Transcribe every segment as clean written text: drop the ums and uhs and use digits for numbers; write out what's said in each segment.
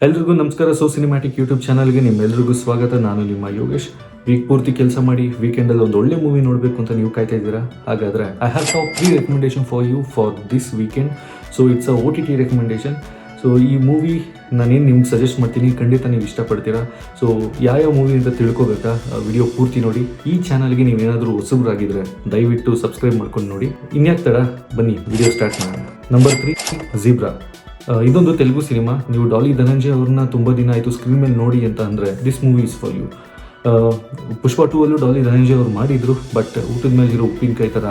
ಎಲ್ರಿಗೂ ನಮಸ್ಕಾರ. Cinematic YouTube ಚಾನಲ್ಗೆ ನಿಮ್ಮೆಲ್ರಿಗೂ ಸ್ವಾಗತ. ನಾನು ನಿಮ್ಮ ಯೋಗೇಶ್. ವೀಕ್ ಪೂರ್ತಿ ಕೆಲಸ ಮಾಡಿ ವೀಕೆಂಡಲ್ಲಿ ಒಂದು ಒಳ್ಳೆ ಮೂವಿ ನೋಡಬೇಕು ಅಂತ ನೀವು ಕಾಯ್ತಾ ಇದ್ದೀರಾ. ಹಾಗಾದರೆ I have top 3 recommendation for you for this weekend. So it's a OTT recommendation. So ಈ ಮೂವಿ ನಾನೇನು ನಿಮ್ಗೆ ಸಜೆಸ್ಟ್ ಮಾಡ್ತೀನಿ, ಖಂಡಿತ ನೀವು ಇಷ್ಟಪಡ್ತೀರಾ. ಸೊ ಯಾವ ಮೂವಿ ಅಂತ ತಿಳ್ಕೊಬೇಕಾ, ವಿಡಿಯೋ ಪೂರ್ತಿ ನೋಡಿ. ಈ ಚಾನಲ್ಗೆ ನೀವೇನಾದರೂ ಹೊಸಬರಾಗಿದ್ದರೆ ದಯವಿಟ್ಟು ಸಬ್ಸ್ಕ್ರೈಬ್ ಮಾಡ್ಕೊಂಡು ನೋಡಿ. ಇನ್ಯಾಕೆ ತಡ, ಬನ್ನಿ ವಿಡಿಯೋ ಸ್ಟಾರ್ಟ್ ಮಾಡೋಣ. Number 3, zebra. ಇದೊಂದು ತೆಲುಗು ಸಿನಿಮಾ. ನೀವು ಡಾಲಿ ಧನಂಜಯ್ ಅವ್ರನ್ನ ತುಂಬ ದಿನ ಆಯಿತು ಸ್ಕ್ರೀನ್ ಮೇಲೆ ನೋಡಿ ಅಂತ ಅಂದರೆ this movie is for you. Pushpa 2 Allu Daali Dhananjay ಅವ್ರು ಮಾಡಿದರು, ಬಟ್ ಊಟದ ಮೇಲೆ ಇರೋ ಉಪ್ಪಿನಕಾಯಿ ಥರ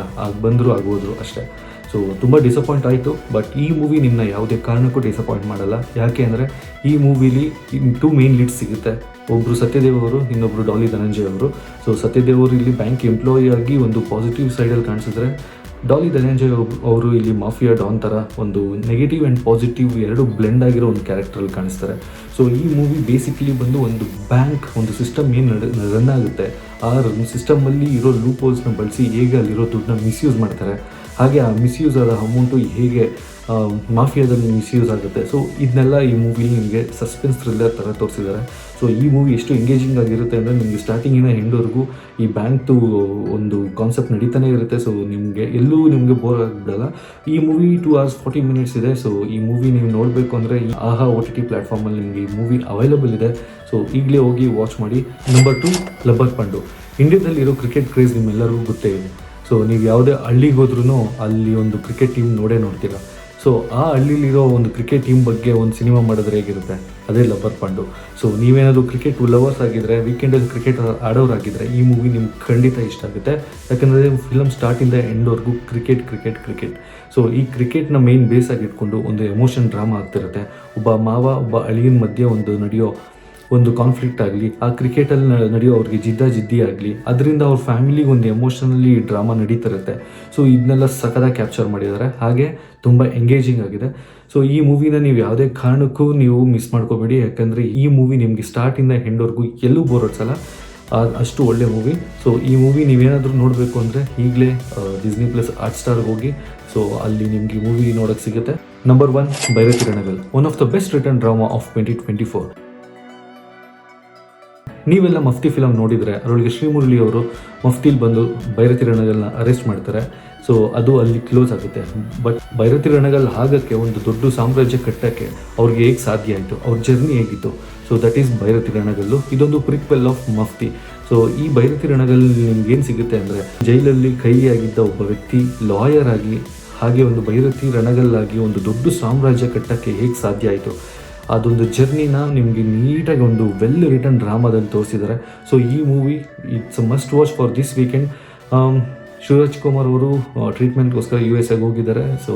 ಬಂದರು ಆಗೋದ್ರು ಅಷ್ಟೇ. ಸೊ ತುಂಬ ಡಿಸಪಾಯಿಂಟ್ ಆಯಿತು. ಬಟ್ ಈ ಮೂವಿ ನಿಮ್ಮನ್ನ ಯಾವುದೇ ಕಾರಣಕ್ಕೂ ಡಿಸಪಾಯಿಂಟ್ ಮಾಡಲ್ಲ. ಯಾಕೆ ಅಂದರೆ ಈ ಮೂವಿಲಿ 2 ಮೇನ್ ಲೀಡ್ಸ್ ಸಿಗುತ್ತೆ. ಒಬ್ಬರು ಸತ್ಯದೇವ್ ಅವರು, ಇನ್ನೊಬ್ಬರು ಡಾಲಿ ಧನಂಜಯ್ ಅವರು. ಸೊ ಸತ್ಯದೇವ್ ಅವರು ಇಲ್ಲಿ ಬ್ಯಾಂಕ್ ಎಂಪ್ಲಾಯಿ ಆಗಿ ಒಂದು ಪಾಸಿಟಿವ್ ಸೈಡಲ್ಲಿ ಕಾಣಿಸಿದ್ರೆ, ಡಾಲಿ ಧನಂಜಯ್ ಅವರು ಇಲ್ಲಿ ಮಾಫಿಯಾ ಡಾನ್ ಥರ ಒಂದು ನೆಗೆಟಿವ್ ಆ್ಯಂಡ್ ಪಾಸಿಟಿವ್ ಎರಡು ಬ್ಲೆಂಡ್ ಆಗಿರೋ ಒಂದು ಕ್ಯಾರೆಕ್ಟ್ರಲ್ಲಿ ಕಾಣಿಸ್ತಾರೆ. ಸೊ ಈ ಮೂವಿ ಬೇಸಿಕಲಿ ಬಂದು ಒಂದು ಬ್ಯಾಂಕ್, ಒಂದು ಸಿಸ್ಟಮ್ ಏನು ರನ್ ಆಗುತ್ತೆ, ಆ ಸಿಸ್ಟಮಲ್ಲಿ ಇರೋ ಲೂಪ್ ಹೋಲ್ಸ್ನ ಬಳಸಿ ಹೇಗೆ ಅಲ್ಲಿರೋ ದುಡ್ಡನ್ನ ಮಿಸ್ಯೂಸ್ ಮಾಡ್ತಾರೆ, ಹಾಗೆ ಆ ಮಿಸ್ಯೂಸ್ ಆದ ಅಮೌಂಟು ಹೇಗೆ ಮಾಫಿಯಾದಲ್ಲಿ ಮಿಸ್ಯೂಸ್ ಆಗುತ್ತೆ. ಸೊ ಇದನ್ನೆಲ್ಲ ಈ ಮೂವಿಲಿ ನಿಮಗೆ ಸಸ್ಪೆನ್ಸ್ ಥ್ರಿಲ್ಲರ್ ಥರ ತೋರಿಸಿದ್ದಾರೆ. ಸೊ ಈ ಮೂವಿ ಎಷ್ಟು ಎಂಗೇಜಿಂಗ್ ಆಗಿರುತ್ತೆ ಅಂದರೆ ನಿಮಗೆ ಸ್ಟಾರ್ಟಿಂಗಿನ ಎಂಡ್ವರೆಗೂ ಈ ಬ್ಯಾಂಕ್ದು ಒಂದು ಕಾನ್ಸೆಪ್ಟ್ ನಡೀತಾನೆ ಇರುತ್ತೆ. ಸೊ ನಿಮಗೆ ಬೋರ್ ಆಗಿಬಿಡಲ್ಲ. ಈ ಮೂವಿ 2 hours 40 minutes ಇದೆ. ಸೊ ಈ ಮೂವಿ ನೀವು ನೋಡಬೇಕು ಅಂದರೆ ಈ ಆಹಾ OTT ಪ್ಲ್ಯಾಟ್ಫಾರ್ಮಲ್ಲಿ ನಿಮಗೆ ಈ ಮೂವಿ ಅವೈಲಬಲ್ ಇದೆ. ಸೊ ಈಗಲೇ ಹೋಗಿ ವಾಚ್ ಮಾಡಿ. ನಂಬರ್ 2, ಲಬ್ಬರ್ ಪಂಡು. ಇಂಡಿಯಾದಲ್ಲಿರೋ ಕ್ರಿಕೆಟ್ ಕ್ರೇಜ್ ನಿಮ್ಮೆಲ್ಲರಿಗೂ ಗೊತ್ತೇ ಇದೆ. ಸೊ ನೀವು ಯಾವುದೇ ಹಳ್ಳಿಗೆ ಹೋದ್ರೂ ಅಲ್ಲಿ ಒಂದು ಕ್ರಿಕೆಟ್ ಟೀಮ್ ನೋಡ್ತೀರ. ಸೊ ಆ ಹಳ್ಳಿಲಿರೋ ಒಂದು ಕ್ರಿಕೆಟ್ ಟೀಮ್ ಬಗ್ಗೆ ಒಂದು ಸಿನಿಮಾ ಮಾಡಿದ್ರೆ ಹೇಗಿರುತ್ತೆ, ಅದೇ ಲಬ್ಬರ್ ಪಂಡು. ಸೊ ನೀವೇನಾದರೂ ಕ್ರಿಕೆಟ್ ಲವರ್ಸ್ ಆಗಿದ್ದರೆ, ವೀಕೆಂಡಲ್ಲಿ ಕ್ರಿಕೆಟ್ ಆಡೋರಾಗಿದ್ದರೆ ಈ ಮೂವಿ ನಿಮ್ಗೆ ಖಂಡಿತ ಇಷ್ಟ ಆಗುತ್ತೆ. ಯಾಕಂದರೆ ಫಿಲಮ್ ಸ್ಟಾರ್ಟಿಂದ ಎಂಡ್ವರೆಗೂ ಕ್ರಿಕೆಟ್. ಸೊ ಈ ಕ್ರಿಕೆಟ್ನ ಮೇನ್ ಬೇಸ್ ಆಗಿ ಇಟ್ಕೊಂಡು ಒಂದು ಎಮೋಷನ್ ಡ್ರಾಮಾ ಆಗ್ತಿರುತ್ತೆ. ಒಬ್ಬ ಮಾವ, ಒಬ್ಬ ಅಳಿಯನ ಮಧ್ಯೆ ನಡೆಯೋ ಒಂದು ಕಾನ್ಫ್ಲಿಕ್ಟ್ ಆಗಲಿ, ಆ ಕ್ರಿಕೆಟಲ್ಲಿ ನಡೆಯೋ ಅವ್ರಿಗೆ ಜಿದ್ದಿ ಆಗಲಿ, ಅದರಿಂದ ಅವ್ರ ಫ್ಯಾಮಿಲಿಗೆ ಒಂದು ಎಮೋಷನಲಿ ಡ್ರಾಮಾ ನಡೀತಿರುತ್ತೆ. ಸೊ ಇದನ್ನೆಲ್ಲ ಸಖತ್ತಾಗಿ ಕ್ಯಾಪ್ಚರ್ ಮಾಡಿದ್ದಾರೆ, ಹಾಗೆ ತುಂಬ ಎಂಗೇಜಿಂಗ್ ಆಗಿದೆ. ಸೊ ಈ ಮೂವಿನ ನೀವು ಯಾವುದೇ ಕಾರಣಕ್ಕೂ ನೀವು ಮಿಸ್ ಮಾಡ್ಕೋಬೇಡಿ. ಯಾಕಂದರೆ ಈ ಮೂವಿ ನಿಮಗೆ ಸ್ಟಾರ್ಟಿಂದ ಎಂಡ್ವರೆಗೂ ಎಲ್ಲೂ ಬೋರ್ ಹೊಡ್ಸಲ್ಲ, ಅಷ್ಟು ಒಳ್ಳೆ ಮೂವಿ. ಸೊ ಈ ಮೂವಿ ನೀವೇನಾದರೂ ನೋಡಬೇಕು ಅಂದರೆ ಈಗಲೇ Disney+ Hotstarಗೆ ಹೋಗಿ. ಸೊ ಅಲ್ಲಿ ನಿಮಗೆ ಈ ಮೂವಿ ನೋಡೋಕ್ಕೆ ಸಿಗುತ್ತೆ. Number 1, Bhairathi Ranagal. One of the best return drama of 2024. ನೀವೆಲ್ಲ ಮಫ್ತಿ ಫಿಲಮ್ ನೋಡಿದರೆ ಅದರೊಳಗೆ ಶ್ರೀಮುರಳಿ ಅವರು ಮಫ್ತಿಲಿ ಬಂದು ಭೈರತಿ ರಣಗಲ್ನ ಅರೆಸ್ಟ್ ಮಾಡ್ತಾರೆ. ಸೊ ಅದು ಅಲ್ಲಿ ಕ್ಲೋಸ್ ಆಗುತ್ತೆ. ಬಟ್ ಭೈರತಿ ರಣಗಲ್ ಆಗೋಕ್ಕೆ, ಒಂದು ದೊಡ್ಡ ಸಾಮ್ರಾಜ್ಯ ಕಟ್ಟೋಕ್ಕೆ ಅವ್ರಿಗೆ ಹೇಗೆ ಸಾಧ್ಯ ಆಯಿತು, ಅವ್ರ ಜರ್ನಿ ಹೇಗಿತ್ತು, ಸೊ ದಟ್ ಈಸ್ ಭೈರತಿ ರಣಗಲ್ಲು. ಇದೊಂದು ಪ್ರಿಕ್ವೆಲ್ ಆಫ್ ಮಫ್ತಿ. ಸೊ ಈ ಭೈರತಿ ರಣಗಲ್ ನಿಮ್ಗೇನು ಸಿಗುತ್ತೆ ಅಂದರೆ, ಜೈಲಲ್ಲಿ ಕೈಯಾಗಿದ್ದ ಒಬ್ಬ ವ್ಯಕ್ತಿ ಲಾಯರ್ ಆಗಿ, ಹಾಗೆ ಒಂದು ಭೈರತಿ ರಣಗಲ್ಲಾಗಿ ಒಂದು ದೊಡ್ಡ ಸಾಮ್ರಾಜ್ಯ ಕಟ್ಟೋಕ್ಕೆ ಹೇಗೆ ಸಾಧ್ಯ ಆಯಿತು, ಅದೊಂದು ಜರ್ನಿನ ನಿಮಗೆ ನೀಟಾಗಿ ಒಂದು ವೆಲ್ ರಿಟರ್ನ್ ಡ್ರಾಮಾದಲ್ಲಿ ತೋರಿಸಿದ್ದಾರೆ. ಸೊ ಈ movie it's a must watch for this weekend. Shivaraj Kumar ಅವರು ಟ್ರೀಟ್ಮೆಂಟ್ಗೋಸ್ಕರ USA ಹೋಗಿದ್ದಾರೆ. ಸೊ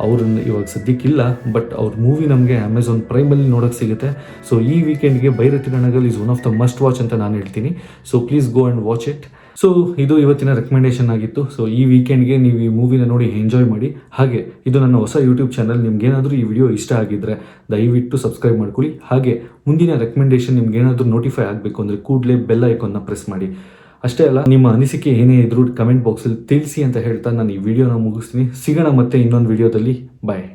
ಅವ್ರನ್ನ ಇವಾಗ ಸದ್ಯಕ್ಕಿಲ್ಲ, ಬಟ್ ಅವ್ರ ಮೂವಿ ನಮಗೆ ಅಮೆಝಾನ್ ಪ್ರೈಮಲ್ಲಿ ನೋಡೋಕ್ಕೆ ಸಿಗುತ್ತೆ. ಸೊ ಈ ವೀಕೆಂಡ್ಗೆ Bhairathi Ranagal is one of the must watch ಅಂತ ನಾನು ಹೇಳ್ತೀನಿ. So please go and watch it. So ಇದು ಇವತ್ತಿನ ರೆಕಮೆಂಡೇಷನ್ ಆಗಿತ್ತು. ಸೊ ಈ ವೀಕೆಂಡ್ಗೆ ನೀವು ಈ ಮೂವಿನ ನೋಡಿ ಎಂಜಾಯ್ ಮಾಡಿ. ಹಾಗೆ ಇದು ನನ್ನ ಹೊಸ ಯೂಟ್ಯೂಬ್ ಚಾನಲ್. ನಿಮ್ಗೇನಾದರೂ ಈ ವಿಡಿಯೋ ಇಷ್ಟ ಆಗಿದ್ದರೆ ದಯವಿಟ್ಟು ಸಬ್ಸ್ಕ್ರೈಬ್ ಮಾಡ್ಕೊಳ್ಳಿ. ಹಾಗೆ ಮುಂದಿನ ರೆಕಮೆಂಡೇಷನ್ ನಿಮ್ಗೇನಾದರೂ ನೋಟಿಫೈ ಆಗಬೇಕು ಅಂದರೆ ಕೂಡಲೇ ಬೆಲ್ ಐಕಾನ್ನ ಪ್ರೆಸ್ ಮಾಡಿ. ಅಷ್ಟೇ ಅಲ್ಲ, ನಿಮ್ಮ ಅನಿಸಿಕೆ ಏನೇ ಇದ್ರೂ ಕಮೆಂಟ್ ಬಾಕ್ಸಲ್ಲಿ ತಿಳಿಸಿ ಅಂತ ಹೇಳ್ತಾ ನಾನು ಈ ವಿಡಿಯೋನ ಮುಗಿಸ್ತೀನಿ. ಸಿಗೋಣ ಮತ್ತೆ ಇನ್ನೊಂದು ವಿಡಿಯೋದಲ್ಲಿ. ಬಾಯ್.